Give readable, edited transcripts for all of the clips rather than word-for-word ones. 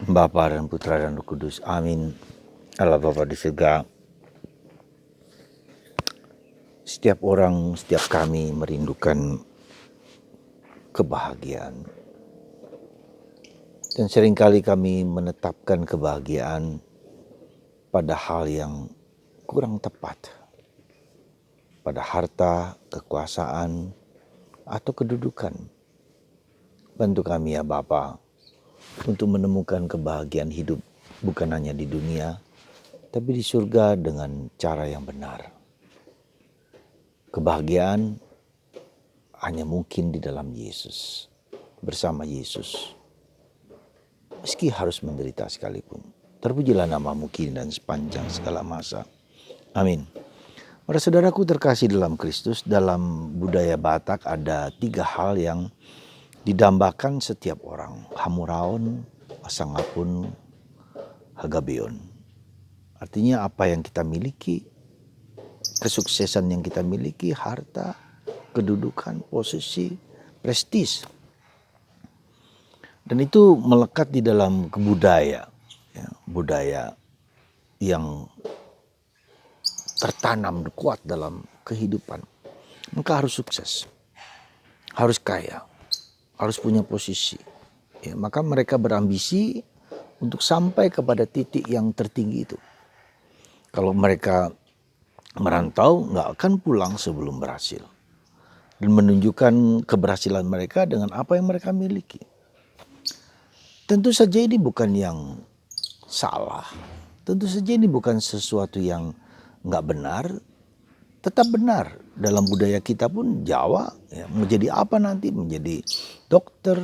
Bapa dan Putra dan Roh Kudus. Amin. Allah Bapa di surga. Setiap orang, setiap kami merindukan kebahagiaan. Dan seringkali kami menetapkan kebahagiaan pada hal yang kurang tepat. Pada harta, kekuasaan, atau kedudukan. Bantu kami ya Bapa untuk menemukan kebahagiaan hidup bukan hanya di dunia, tapi di surga dengan cara yang benar. Kebahagiaan hanya mungkin di dalam Yesus, bersama Yesus. Meski harus menderita sekalipun. Terpujilah namamu kini dan sepanjang segala masa. Amin. Para saudaraku terkasih dalam Kristus, dalam budaya Batak ada 3 hal yang didambakan setiap orang. Hamuraon, Masangapun, Hagabeon. Artinya apa yang kita miliki, kesuksesan yang kita miliki, harta, kedudukan, posisi, prestis. Dan itu melekat di dalam budaya, ya, budaya yang tertanam kuat dalam kehidupan. Maka harus sukses, harus kaya, harus punya posisi. Ya, maka mereka berambisi untuk sampai kepada titik yang tertinggi itu. Kalau mereka merantau, nggak akan pulang sebelum berhasil. Dan menunjukkan keberhasilan mereka dengan apa yang mereka miliki. Tentu saja ini bukan yang salah. Tentu saja ini bukan sesuatu yang nggak benar. Tetap benar. Dalam budaya kita pun Jawa, ya, menjadi apa nanti? Menjadi dokter,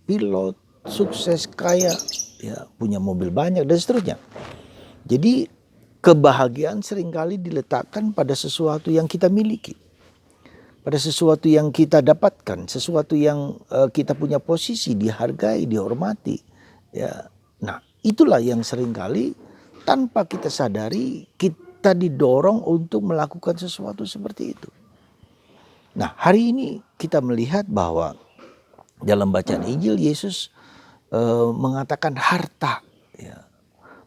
pilot, sukses, kaya, ya, punya mobil banyak dan seterusnya. Jadi kebahagiaan seringkali diletakkan pada sesuatu yang kita miliki. Pada sesuatu yang kita dapatkan, sesuatu yang kita punya posisi, dihargai, dihormati. Ya, nah itulah yang seringkali tanpa kita sadari kita didorong untuk melakukan sesuatu seperti itu. Nah hari ini kita melihat bahwa dalam bacaan Injil Yesus mengatakan harta, ya,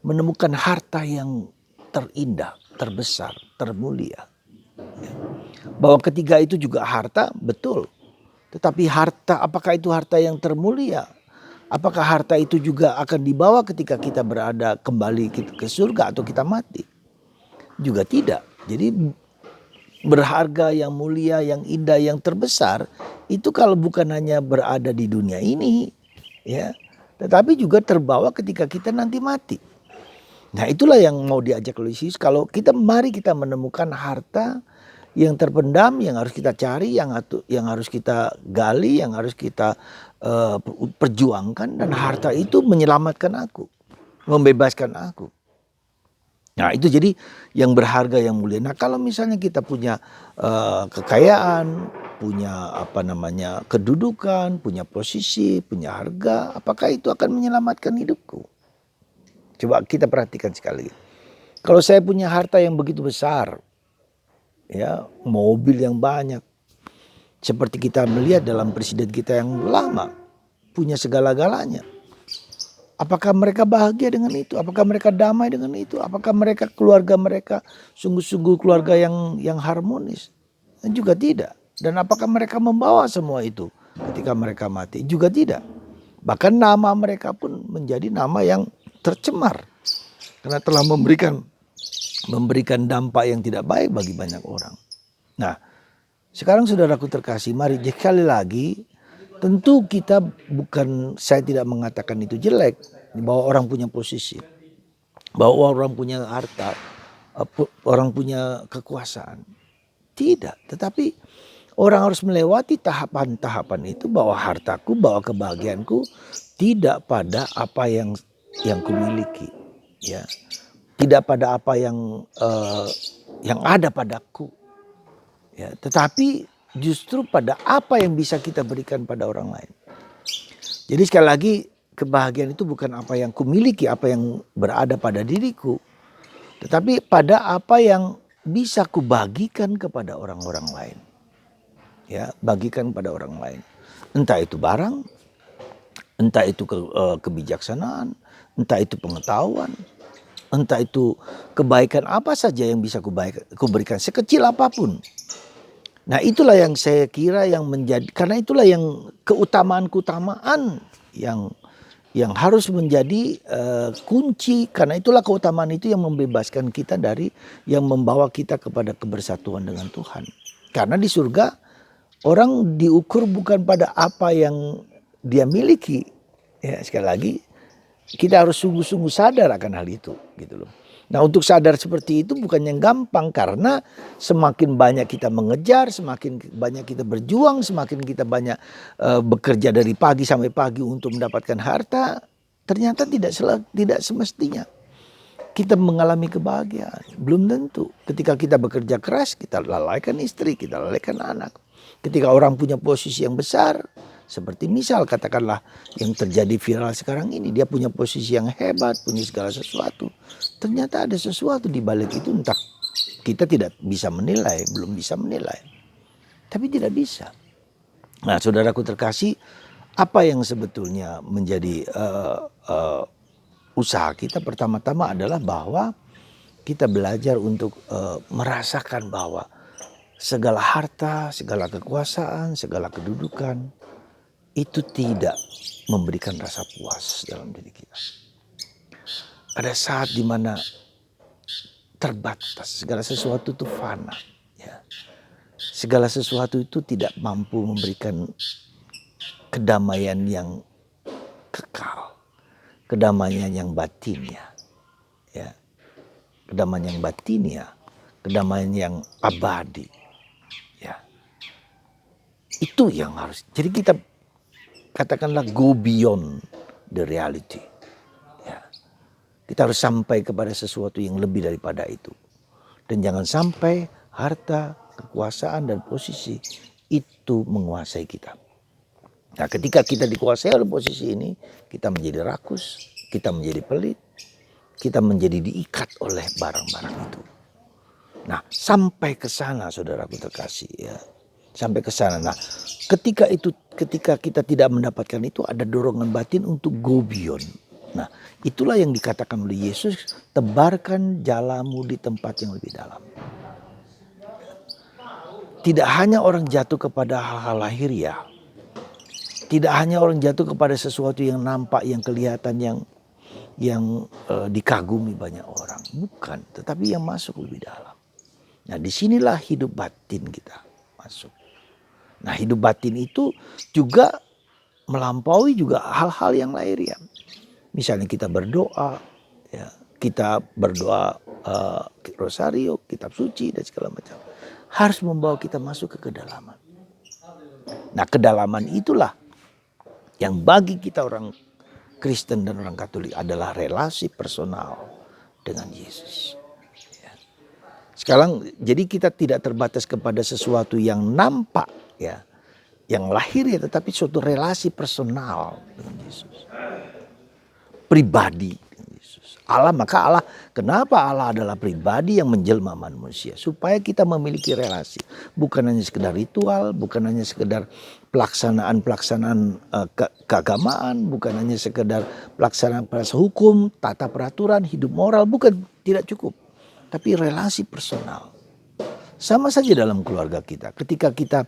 menemukan harta yang terindah, terbesar, termulia. Ya. Bahwa ketiga itu juga harta, betul. Tetapi harta, apakah itu harta yang termulia? Apakah harta itu juga akan dibawa ketika kita berada kembali ke surga atau kita mati? Juga tidak. Jadi berharga, yang mulia, yang indah, yang terbesar itu kalau bukan hanya berada di dunia ini, ya, tetapi juga terbawa ketika kita nanti mati. Nah itulah yang mau diajak oleh Yesus. Kalau kita mari kita menemukan harta yang terpendam, yang harus kita cari, yang harus kita gali, yang harus kita perjuangkan. Dan harta itu menyelamatkan aku, membebaskan aku. Nah itu jadi yang berharga, yang mulia. Nah kalau misalnya kita punya kekayaan, punya kedudukan, punya posisi, punya harga, apakah itu akan menyelamatkan hidupku? Coba kita perhatikan sekali. Kalau saya punya harta yang begitu besar, ya, mobil yang banyak, seperti kita melihat dalam presiden kita yang lama, punya segala-galanya. Apakah mereka bahagia dengan itu? Apakah mereka damai dengan itu? Apakah keluarga mereka sungguh-sungguh keluarga yang harmonis? Dan juga tidak. Dan apakah mereka membawa semua itu ketika mereka mati? Juga tidak. Bahkan nama mereka pun menjadi nama yang tercemar. Karena telah memberikan dampak yang tidak baik bagi banyak orang. Nah, sekarang saudaraku terkasih, mari sekali lagi, tentu kita saya tidak mengatakan itu jelek, bahwa orang punya posisi, bahwa orang punya harta, orang punya kekuasaan. Tidak, tetapi orang harus melewati tahapan-tahapan itu, bahwa hartaku, bahwa kebahagiaanku tidak pada apa yang kumiliki, ya, tidak pada apa yang ada padaku, ya, tetapi justru pada apa yang bisa kita berikan pada orang lain. Jadi sekali lagi, kebahagiaan itu bukan apa yang kumiliki, apa yang berada pada diriku, tetapi pada apa yang bisa kubagikan kepada orang-orang lain. Ya, bagikan pada orang lain. Entah itu barang, Entah itu kebijaksanaan, entah itu pengetahuan, entah itu kebaikan apa saja yang bisa kuberikan, sekecil apapun. Nah itulah yang saya kira yang menjadi, karena itulah yang keutamaan yang harus menjadi kunci, karena itulah keutamaan itu yang membebaskan kita dari, yang membawa kita kepada kebersatuan dengan Tuhan. Karena di surga orang diukur bukan pada apa yang dia miliki. Ya, sekali lagi kita harus sungguh-sungguh sadar akan hal itu, gitu loh. Nah untuk sadar seperti itu bukan yang gampang, karena semakin banyak kita mengejar, semakin banyak kita berjuang, semakin kita banyak bekerja dari pagi sampai pagi untuk mendapatkan harta, ternyata tidak semestinya kita mengalami kebahagiaan. Belum tentu. Ketika kita bekerja keras, kita lalaikan istri, kita lalaikan anak. Ketika orang punya posisi yang besar, seperti misal katakanlah yang terjadi viral sekarang ini, dia punya posisi yang hebat, punya segala sesuatu. Ternyata ada sesuatu di balik itu, entah kita tidak bisa menilai, belum bisa menilai. Tapi tidak bisa. Nah saudaraku terkasih, apa yang sebetulnya menjadi usaha kita pertama-tama adalah bahwa kita belajar untuk merasakan bahwa segala harta, segala kekuasaan, segala kedudukan itu tidak memberikan rasa puas dalam diri kita. Ada saat dimana terbatas, segala sesuatu itu fana. Ya. Segala sesuatu itu tidak mampu memberikan kedamaian yang kekal, kedamaian yang batinnya, ya, kedamaian yang batinnya, kedamaian yang abadi, ya. Itu yang harus. Jadi kita katakanlah go beyond the reality. Ya. Kita harus sampai kepada sesuatu yang lebih daripada itu. Dan jangan sampai harta, kekuasaan dan posisi itu menguasai kita. Nah ketika kita dikuasai oleh posisi ini, kita menjadi rakus, kita menjadi pelit, kita menjadi diikat oleh barang-barang itu. Nah sampai ke sana saudaraku terkasih, ya. Sampai ke sana. Nah ketika kita tidak mendapatkan itu, ada dorongan batin untuk go beyond. Nah itulah yang dikatakan oleh Yesus, tebarkan jalamu di tempat yang lebih dalam. Tidak hanya orang jatuh kepada hal-hal lahiriah, tidak hanya orang jatuh kepada sesuatu yang nampak, yang kelihatan, yang dikagumi banyak orang, bukan, tetapi yang masuk lebih dalam. Nah disinilah hidup batin kita masuk. Nah hidup batin itu juga melampaui juga hal-hal yang lahiriah. Misalnya kita berdoa, ya, kita berdoa rosario, kitab suci dan segala macam, harus membawa kita masuk ke kedalaman. Nah kedalaman itulah yang bagi kita orang Kristen dan orang Katolik adalah relasi personal dengan Yesus. Ya. Sekarang jadi kita tidak terbatas kepada sesuatu yang nampak, ya, yang lahir, ya, tetapi suatu relasi personal dengan Yesus, pribadi dengan Yesus. Maka kenapa Allah adalah pribadi yang menjelma manusia? Supaya kita memiliki relasi. Bukan hanya sekedar ritual, bukan hanya sekedar pelaksanaan keagamaan, bukan hanya sekedar pelaksanaan hukum, tata peraturan, hidup moral, bukan, tidak cukup. Tapi relasi personal. Sama saja dalam keluarga kita. Ketika kita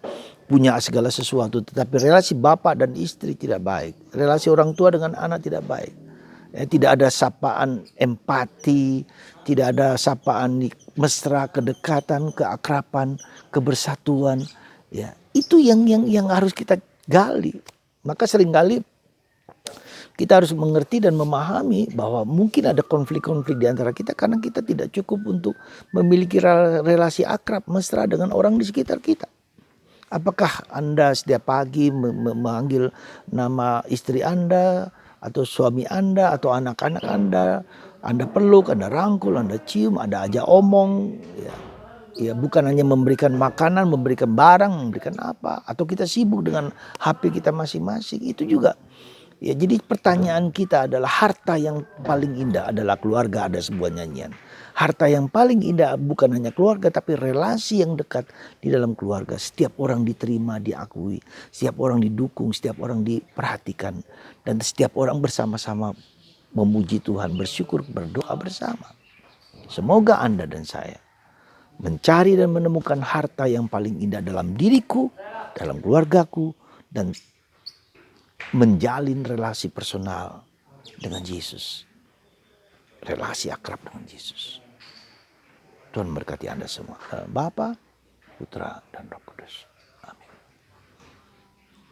punya segala sesuatu, tetapi relasi bapak dan istri tidak baik, relasi orang tua dengan anak tidak baik, tidak ada sapaan empati, tidak ada sapaan mesra, kedekatan, keakraban, kebersatuan, ya. Itu yang harus kita gali. Maka seringkali kita harus mengerti dan memahami bahwa mungkin ada konflik-konflik di antara kita karena kita tidak cukup untuk memiliki relasi akrab, mesra dengan orang di sekitar kita. Apakah Anda setiap pagi memanggil nama istri Anda, atau suami Anda, atau anak-anak Anda peluk, Anda rangkul, Anda cium, Anda ajak omong, ya. Ya, bukan hanya memberikan makanan, memberikan barang, memberikan apa, atau kita sibuk dengan HP kita masing-masing, itu juga Ya, jadi pertanyaan kita adalah harta yang paling indah adalah keluarga. Ada sebuah nyanyian. Harta yang paling indah bukan hanya keluarga, tapi relasi yang dekat di dalam keluarga. Setiap orang diterima, diakui. Setiap orang didukung, setiap orang diperhatikan. Dan setiap orang bersama-sama memuji Tuhan, bersyukur, berdoa bersama. Semoga Anda dan saya mencari dan menemukan harta yang paling indah dalam diriku, dalam keluargaku, dan menjalin relasi personal dengan Yesus. Relasi akrab dengan Yesus. Tuhan memberkati Anda semua. Bapa, Putra, dan Roh Kudus.